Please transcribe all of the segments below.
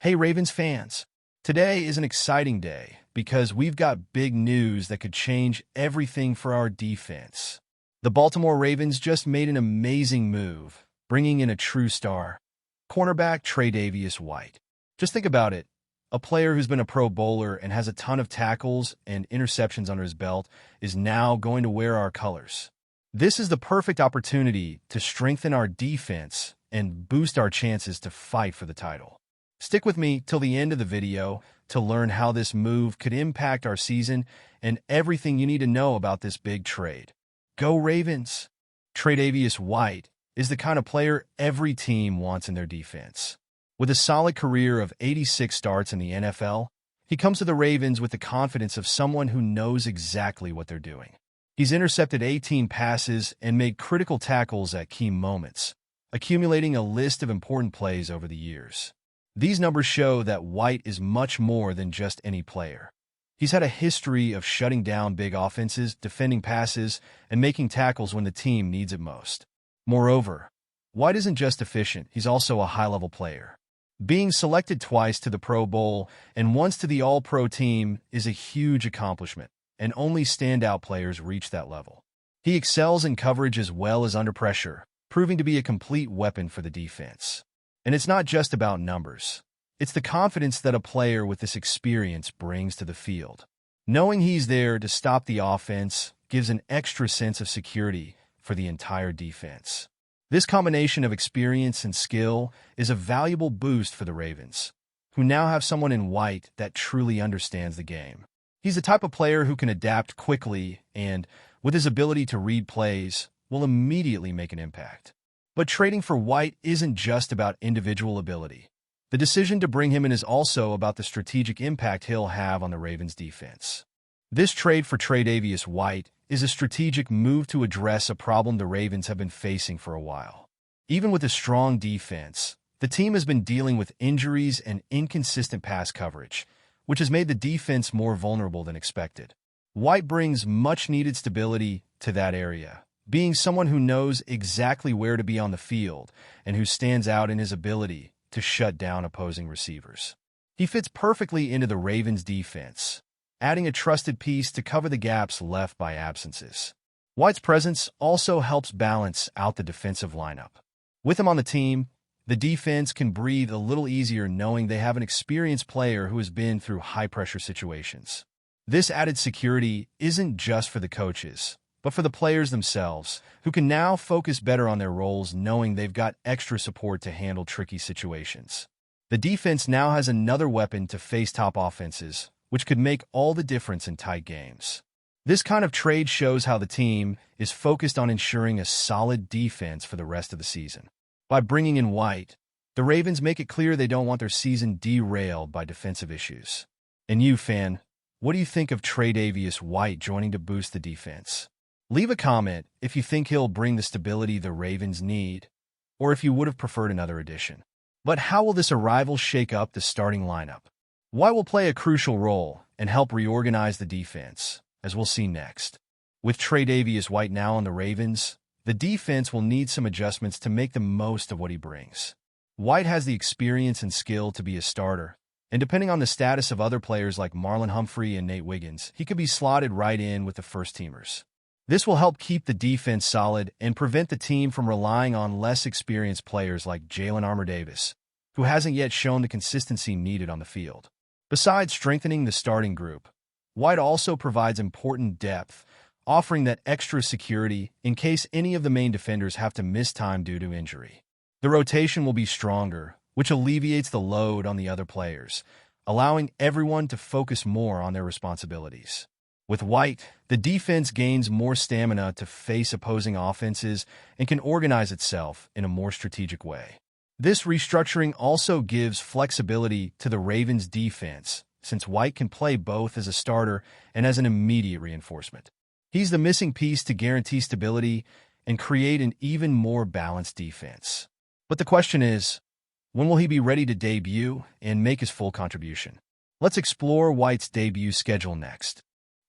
Hey Ravens fans, today is an exciting day because we've got big news that could change everything for our defense. The Baltimore Ravens just made an amazing move, bringing in a true star, cornerback Tre'Davious White. Just think about it. A player who's been a Pro Bowler and has a ton of tackles and interceptions under his belt is now going to wear our colors. This is the perfect opportunity to strengthen our defense and boost our chances to fight for the title. Stick with me till the end of the video to learn how this move could impact our season and everything you need to know about this big trade. Go Ravens! Tre'Davious White is the kind of player every team wants in their defense. With a solid career of 86 starts in the NFL, he comes to the Ravens with the confidence of someone who knows exactly what they're doing. He's intercepted 18 passes and made critical tackles at key moments, accumulating a list of important plays over the years. These numbers show that White is much more than just any player. He's had a history of shutting down big offenses, defending passes, and making tackles when the team needs it most. Moreover, White isn't just efficient, he's also a high-level player. Being selected twice to the Pro Bowl and once to the All-Pro team is a huge accomplishment, and only standout players reach that level. He excels in coverage as well as under pressure, proving to be a complete weapon for the defense. And it's not just about numbers. It's the confidence that a player with this experience brings to the field. Knowing he's there to stop the offense gives an extra sense of security for the entire defense. This combination of experience and skill is a valuable boost for the Ravens, who now have someone in White that truly understands the game. He's the type of player who can adapt quickly and, with his ability to read plays, will immediately make an impact. But trading for White isn't just about individual ability. The decision to bring him in is also about the strategic impact he'll have on the Ravens' defense. This trade for Tre'Davious White is a strategic move to address a problem the Ravens have been facing for a while. Even with a strong defense, the team has been dealing with injuries and inconsistent pass coverage, which has made the defense more vulnerable than expected. White brings much-needed stability to that area, being someone who knows exactly where to be on the field and who stands out in his ability to shut down opposing receivers. He fits perfectly into the Ravens' defense, adding a trusted piece to cover the gaps left by absences. White's presence also helps balance out the defensive lineup. With him on the team, the defense can breathe a little easier knowing they have an experienced player who has been through high-pressure situations. This added security isn't just for the coaches, but for the players themselves, who can now focus better on their roles knowing they've got extra support to handle tricky situations. The defense now has another weapon to face top offenses, which could make all the difference in tight games. This kind of trade shows how the team is focused on ensuring a solid defense for the rest of the season. By bringing in White, the Ravens make it clear they don't want their season derailed by defensive issues. And you, fan, what do you think of Tre'Davious White joining to boost the defense? Leave a comment if you think he'll bring the stability the Ravens need, or if you would have preferred another addition. But how will this arrival shake up the starting lineup? White will play a crucial role and help reorganize the defense, as we'll see next. With Tre'Davious White now on the Ravens, the defense will need some adjustments to make the most of what he brings. White has the experience and skill to be a starter, and depending on the status of other players like Marlon Humphrey and Nate Wiggins, he could be slotted right in with the first-teamers. This will help keep the defense solid and prevent the team from relying on less experienced players like Jalen Armour-Davis, who hasn't yet shown the consistency needed on the field. Besides strengthening the starting group, White also provides important depth, offering that extra security in case any of the main defenders have to miss time due to injury. The rotation will be stronger, which alleviates the load on the other players, allowing everyone to focus more on their responsibilities. With White, the defense gains more stamina to face opposing offenses and can organize itself in a more strategic way. This restructuring also gives flexibility to the Ravens' defense, since White can play both as a starter and as an immediate reinforcement. He's the missing piece to guarantee stability and create an even more balanced defense. But the question is, when will he be ready to debut and make his full contribution? Let's explore White's debut schedule next.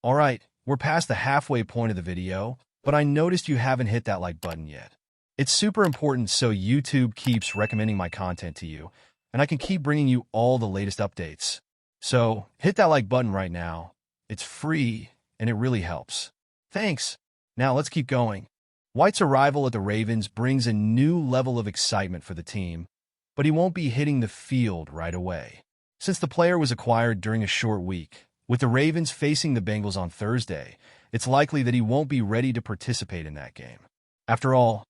Alright, we're past the halfway point of the video, but I noticed you haven't hit that like button yet. It's super important so YouTube keeps recommending my content to you, and I can keep bringing you all the latest updates. So hit that like button right now. It's free, and it really helps. Thanks. Now let's keep going. White's arrival at the Ravens brings a new level of excitement for the team, but he won't be hitting the field right away. Since the player was acquired during a short week, with the Ravens facing the Bengals on Thursday, it's likely that he won't be ready to participate in that game. After all,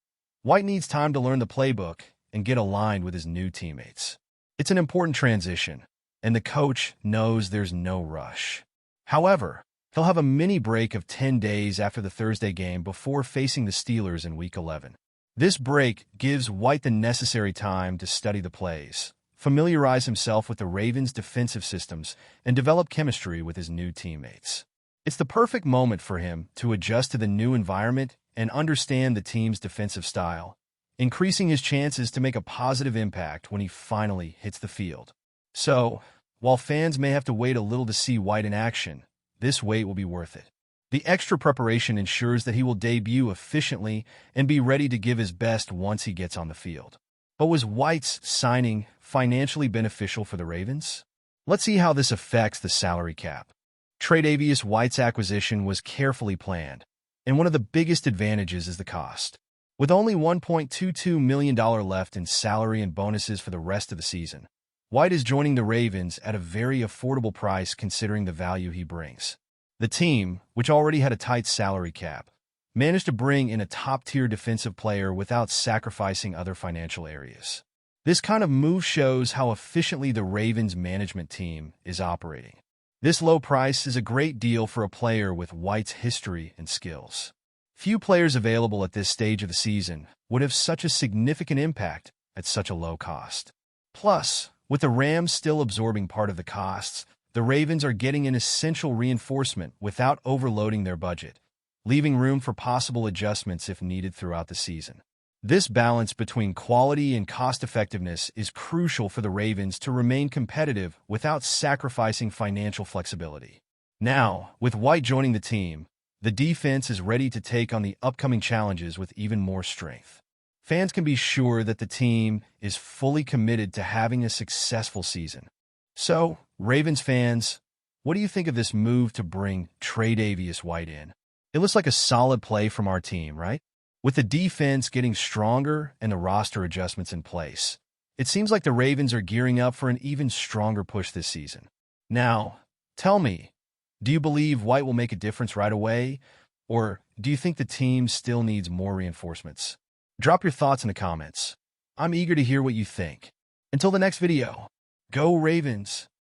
White needs time to learn the playbook and get aligned with his new teammates. It's an important transition, and the coach knows there's no rush. However, he'll have a mini break of 10 days after the Thursday game before facing the Steelers in Week 11. This break gives White the necessary time to study the plays, familiarize himself with the Ravens' defensive systems, and develop chemistry with his new teammates. It's the perfect moment for him to adjust to the new environment and understand the team's defensive style, increasing his chances to make a positive impact when he finally hits the field. So, while fans may have to wait a little to see White in action, this wait will be worth it. The extra preparation ensures that he will debut efficiently and be ready to give his best once he gets on the field. But was White's signing financially beneficial for the Ravens? Let's see how this affects the salary cap. Tre'Davious White's acquisition was carefully planned, and one of the biggest advantages is the cost. With only $1.22 million left in salary and bonuses for the rest of the season, White is joining the Ravens at a very affordable price considering the value he brings. The team, which already had a tight salary cap, managed to bring in a top-tier defensive player without sacrificing other financial areas. This kind of move shows how efficiently the Ravens management team is operating. This low price is a great deal for a player with White's history and skills. Few players available at this stage of the season would have such a significant impact at such a low cost. Plus, with the Rams still absorbing part of the costs, the Ravens are getting an essential reinforcement without overloading their budget, leaving room for possible adjustments if needed throughout the season. This balance between quality and cost-effectiveness is crucial for the Ravens to remain competitive without sacrificing financial flexibility. Now, with White joining the team, the defense is ready to take on the upcoming challenges with even more strength. Fans can be sure that the team is fully committed to having a successful season. So, Ravens fans, what do you think of this move to bring Tre'Davious White in? It looks like a solid play from our team, right? With the defense getting stronger and the roster adjustments in place, it seems like the Ravens are gearing up for an even stronger push this season. Now, tell me, do you believe White will make a difference right away, or do you think the team still needs more reinforcements? Drop your thoughts in the comments. I'm eager to hear what you think. Until the next video, go Ravens!